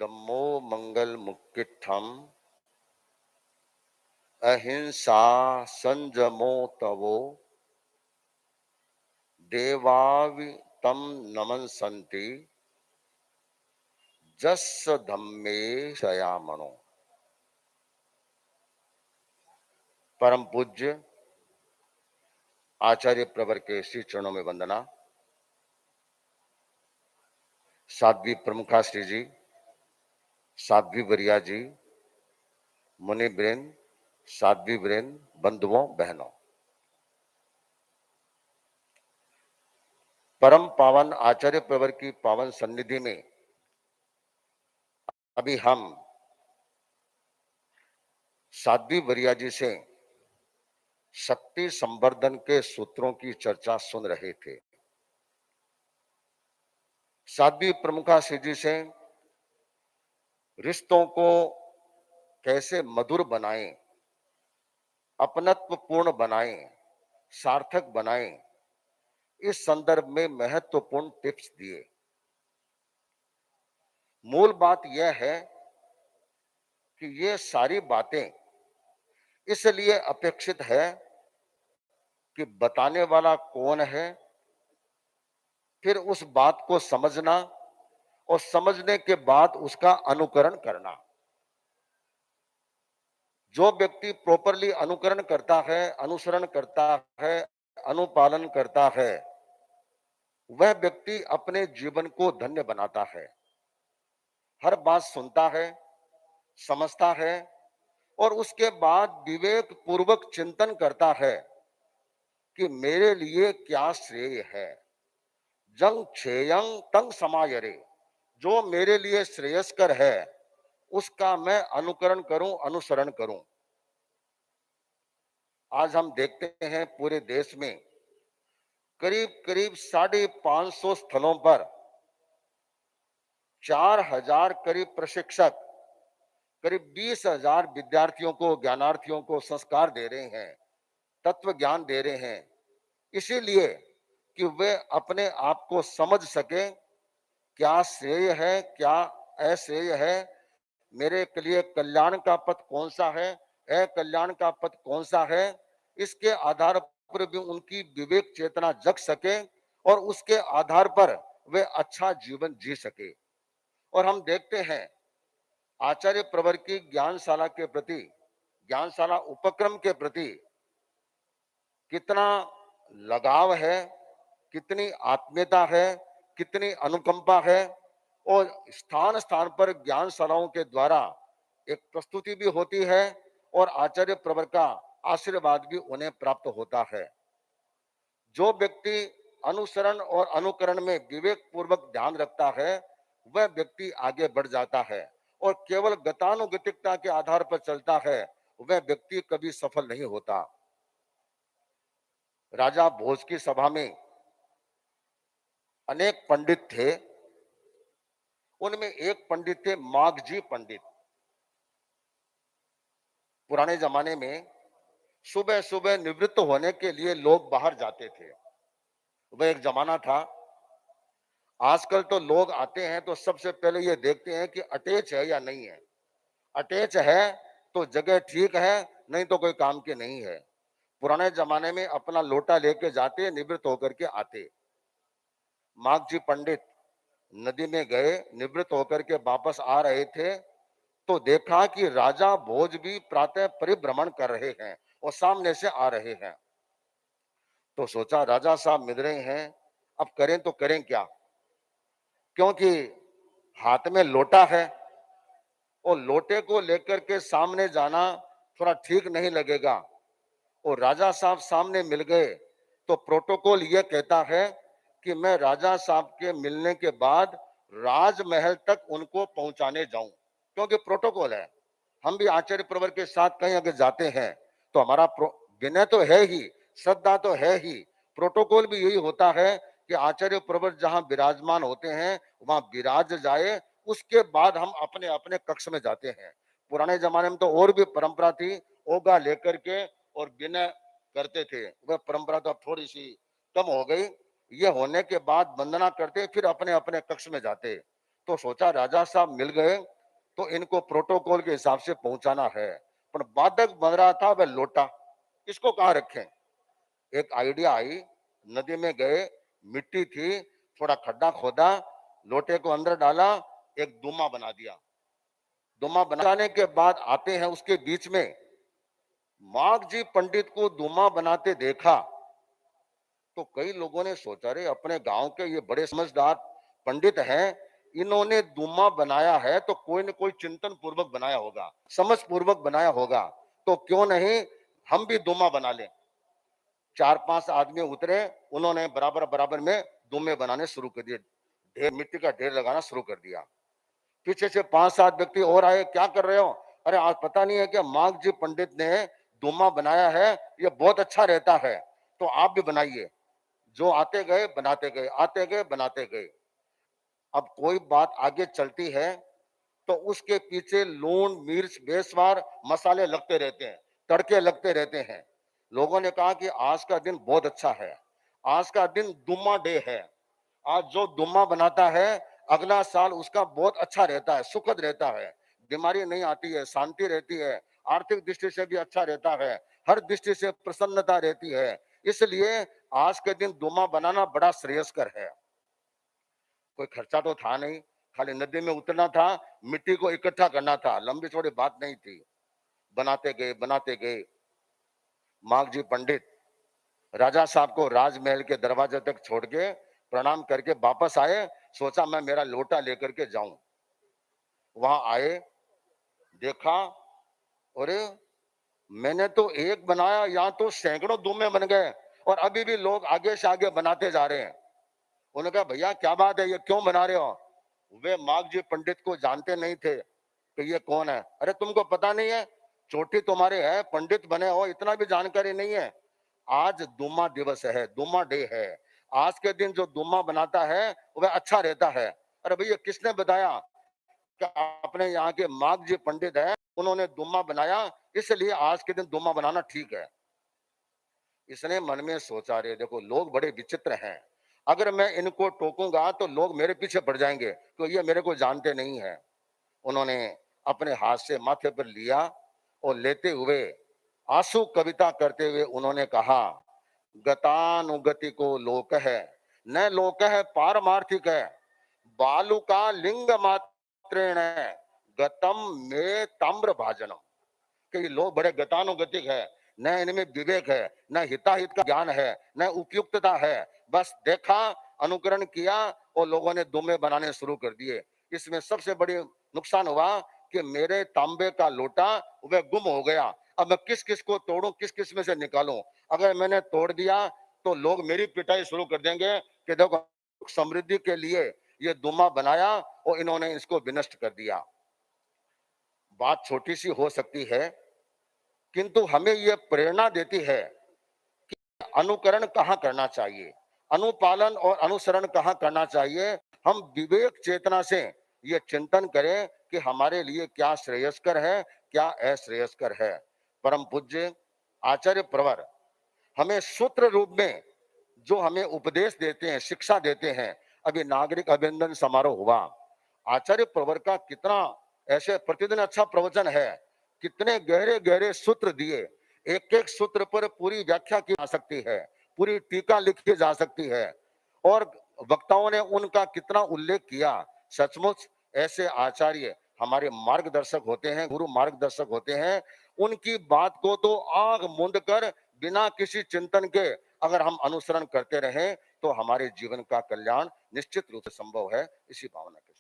धम्मो मंगल मुक्तित्थम अहिंसा संजमो तवो देवावि तम नमंसन्ति जस्स धम्मे शयामणो। परम पूज्य आचार्य प्रवर के श्री चरणों में वंदना। साध्वी प्रमुखा श्री जी, साध्वी वरिया जी, मुनि ब्रेन, साध्वी ब्रेन, बंधुओं बहनों, परम पावन आचार्य प्रवर की पावन सन्निधि में अभी हम साध्वी वरिया जी से शक्ति संवर्धन के सूत्रों की चर्चा सुन रहे थे। साध्वी प्रमुखा श्री जी से रिश्तों को कैसे मधुर बनाएं, अपनत्वपूर्ण बनाएं, सार्थक बनाएं, इस संदर्भ में महत्वपूर्ण टिप्स दिए। मूल बात यह है कि ये सारी बातें इसलिए अपेक्षित है कि बताने वाला कौन है, फिर उस बात को समझना और समझने के बाद उसका अनुकरण करना। जो व्यक्ति प्रॉपरली अनुकरण करता है, अनुसरण करता है, अनुपालन करता है, वह व्यक्ति अपने जीवन को धन्य बनाता है। हर बात सुनता है, समझता है और उसके बाद विवेक पूर्वक चिंतन करता है कि मेरे लिए क्या श्रेय है। जंग क्षेयं तंग समायरे, जो मेरे लिए श्रेयस्कर है उसका मैं अनुकरण करूं, अनुसरण करूं। आज हम देखते हैं पूरे देश में करीब करीब 550 स्थलों पर 4000 करीब प्रशिक्षक करीब 20,000 विद्यार्थियों को, ज्ञानार्थियों को संस्कार दे रहे हैं, तत्व ज्ञान दे रहे हैं, इसीलिए कि वे अपने आप को समझ सके क्या श्रेय है, क्या अश्रेय है, मेरे लिए कल्याण का पथ कौन सा है, अकल्याण का पथ कौन सा है। इसके आधार पर भी उनकी विवेक चेतना जग सके और उसके आधार पर वे अच्छा जीवन जी सके। और हम देखते हैं आचार्य प्रवर की ज्ञानशाला के प्रति, ज्ञानशाला उपक्रम के प्रति कितना लगाव है, कितनी आत्मीयता है, कितनी अनुकंपा है। और स्थान स्थान पर ज्ञानशालाओं के द्वारा एक प्रस्तुति भी होती है और आचार्य प्रवर का आशीर्वाद भी उन्हें प्राप्त होता है। जो व्यक्ति अनुसरण और अनुकरण में विवेक पूर्वक ध्यान रखता है वह व्यक्ति आगे बढ़ जाता है और केवल गतानुगतिकता के आधार पर चलता है वह व्यक्ति कभी सफल नहीं होता। राजा भोज की सभा में अनेक पंडित थे, उनमें एक पंडित थे माघजी पंडित। पुराने जमाने में सुबह सुबह निवृत्त होने के लिए लोग बाहर जाते थे, वह एक जमाना था। आजकल तो लोग आते हैं तो सबसे पहले ये देखते हैं कि अटैच है या नहीं है। अटैच है तो जगह ठीक है, नहीं तो कोई काम की नहीं है। पुराने जमाने में अपना लोटा लेके जाते, निवृत्त होकर के आते। माघजी पंडित नदी में गए, निवृत्त होकर के वापस आ रहे थे तो देखा कि राजा भोज भी प्रातः परिभ्रमण कर रहे हैं और सामने से आ रहे हैं। तो सोचा राजा साहब मिल रहे हैं, अब करें तो करें क्या, क्योंकि हाथ में लोटा है और लोटे को लेकर के सामने जाना थोड़ा ठीक नहीं लगेगा। और राजा साहब सामने मिल गए तो प्रोटोकॉल यह कहता है कि मैं राजा साहब के मिलने के बाद राजमहल तक उनको पहुंचाने जाऊं, क्योंकि प्रोटोकॉल है। हम भी आचार्य प्रवर के साथ कहीं अगर जाते हैं तो हमारा विनय तो है ही, श्रद्धा तो है ही, प्रोटोकॉल भी यही होता है कि आचार्य प्रवर जहां विराजमान होते हैं वहां विराज जाए, उसके बाद हम अपने अपने कक्ष में जाते हैं। पुराने जमाने में तो और भी परंपरा थी, ओगा लेकर के और विनय करते थे। वह परंपरा तो अब थोड़ी सी कम हो गई। ये होने के बाद वंदना करते फिर अपने अपने कक्ष में जाते। तो सोचा राजा साहब मिल गए तो इनको प्रोटोकॉल के हिसाब से पहुंचाना है, पर बाधक बन रहा था वह लोटा, इसको कहाँ रखें। एक आइडिया आई, नदी में गए, मिट्टी थी, थोड़ा खड्डा खोदा, लोटे को अंदर डाला, एक दुमा बना दिया। दुमा बनाने के बाद आते हैं उसके बीच में, माघ जी पंडित को दुमा बनाते देखा तो कई लोगों ने सोचा रे अपने गांव के ये बड़े समझदार पंडित हैं, इन्होंने दुमा बनाया है तो कोई न कोई चिंतन पूर्वक बनाया होगा, समझ पूर्वक बनाया होगा, तो क्यों नहीं हम भी दुमा बना लें। 4-5 आदमी उतरे, उन्होंने बराबर बराबर में दुमे बनाने शुरू कर दिए, ढेर मिट्टी का ढेर लगाना शुरू कर दिया। पीछे से 5-7 व्यक्ति और आए, क्या कर रहे हो? अरे आज पता नहीं है क्या माघ जी पंडित ने दुमा बनाया है, ये बहुत अच्छा रहता है, तो आप भी बनाइए। जो आते गए बनाते गए, आते गए बनाते गए। अब कोई बात आगे चलती है तो उसके पीछे लून मिर्च बेस्वार मसाले लगते रहते हैं, तड़के लगते रहते हैं। लोगों ने कहा कि आज का दिन बहुत अच्छा है, आज का दिन दुम्मा डे है, आज जो दुम्मा बनाता है अगला साल उसका बहुत अच्छा रहता है, सुखद रहता है, बीमारी नहीं आती है, शांति रहती है, आर्थिक दृष्टि से भी अच्छा रहता है, हर दृष्टि से प्रसन्नता रहती है। इसलिए आज के दिन दुम्मा बनाना बड़ा श्रेयस्कर है। कोई खर्चा तो था नहीं, खाली नदी में उतरना था, मिट्टी को इकट्ठा करना था, लंबी चौड़ी बात नहीं थी। बनाते गए बनाते गए, माघ जी पंडित राजा साहब को राजमहल के दरवाजे तक छोड़ के प्रणाम करके वापस आए, सोचा मैं मेरा लोटा लेकर के जाऊं। वहां आए, देखा, अरे मैंने तो एक बनाया, यहाँ तो सैकड़ों दुमे बन गए और अभी भी लोग आगे से आगे बनाते जा रहे हैं। उन्होंने कहा भैया क्या बात है, ये क्यों बना रहे हो? वे माघ जी पंडित को जानते नहीं थे कि ये कौन है। अरे तुमको पता नहीं है, चोटी तुम्हारे है, पंडित बने हो, इतना भी जानकारी नहीं है। आज दुम्मा दिवस है, दुम्मा डे है, आज के दिन जो दुम्मा बनाता है वह अच्छा रहता है। अरे भैया किसने बताया कि अपने यहाँ के माघ जी पंडित है, उन्होंने दुम्मा बनाया, इसलिए आज के दिन दुम्मा बनाना ठीक है। इसने मन में सोचा, रे देखो लोग बड़े विचित्र हैं, अगर मैं इनको टोकूंगा तो लोग मेरे पीछे पड़ जाएंगे, तो ये मेरे को जानते नहीं है। उन्होंने अपने हाथ से माथे पर लिया और लेते हुए आंसू कविता करते हुए उन्होंने कहा, गतानुगति को लोक है, न लोक है पारमार्थिक है, बालू का लिंग मात्रेण गतम में ताम्र भाजनम। कि ये लोग बड़े गतानुगतिक है, न इनमें विवेक है, न हिताहित का ज्ञान है, न उपयुक्तता है, बस देखा, अनुकरण किया और लोगों ने दुमे बनाने शुरू कर दिए। इसमें सबसे बड़ी नुकसान हुआ कि मेरे तांबे का लोटा वह गुम हो गया। अब मैं किस किस को तोड़ूं, किस किस में से निकालूं? अगर मैंने तोड़ दिया तो लोग मेरी पिटाई शुरू कर देंगे कि देखो समृद्धि के लिए ये दुमा बनाया और इन्होंने इसको विनष्ट कर दिया। बात छोटी सी हो सकती है, किंतु हमें यह प्रेरणा देती है कि अनुकरण कहाँ करना चाहिए, अनुपालन और अनुसरण कहाँ करना चाहिए। हम विवेक चेतना से ये चिंतन करें कि हमारे लिए क्या श्रेयस्कर है, क्या अश्रेयस्कर है। परम पूज्य आचार्य प्रवर हमें सूत्र रूप में जो हमें उपदेश देते हैं, शिक्षा देते हैं। अभी नागरिक अभिनंदन समारोह हुआ, आचार्य प्रवर का कितना ऐसे प्रतिदिन अच्छा प्रवचन है, कितने गहरे गहरे सूत्र दिए, एक एक सूत्र पर पूरी व्याख्या की जा सकती है, पूरी टीका लिखी जा सकती है और वक्ताओं ने उनका कितना उल्लेख किया। सचमुच ऐसे आचार्य हमारे मार्गदर्शक होते हैं, गुरु मार्गदर्शक होते हैं। उनकी बात को तो आंख मूंद कर बिना किसी चिंतन के अगर हम अनुसरण करते रहें तो हमारे जीवन का कल्याण निश्चित रूप से संभव है। इसी भावना के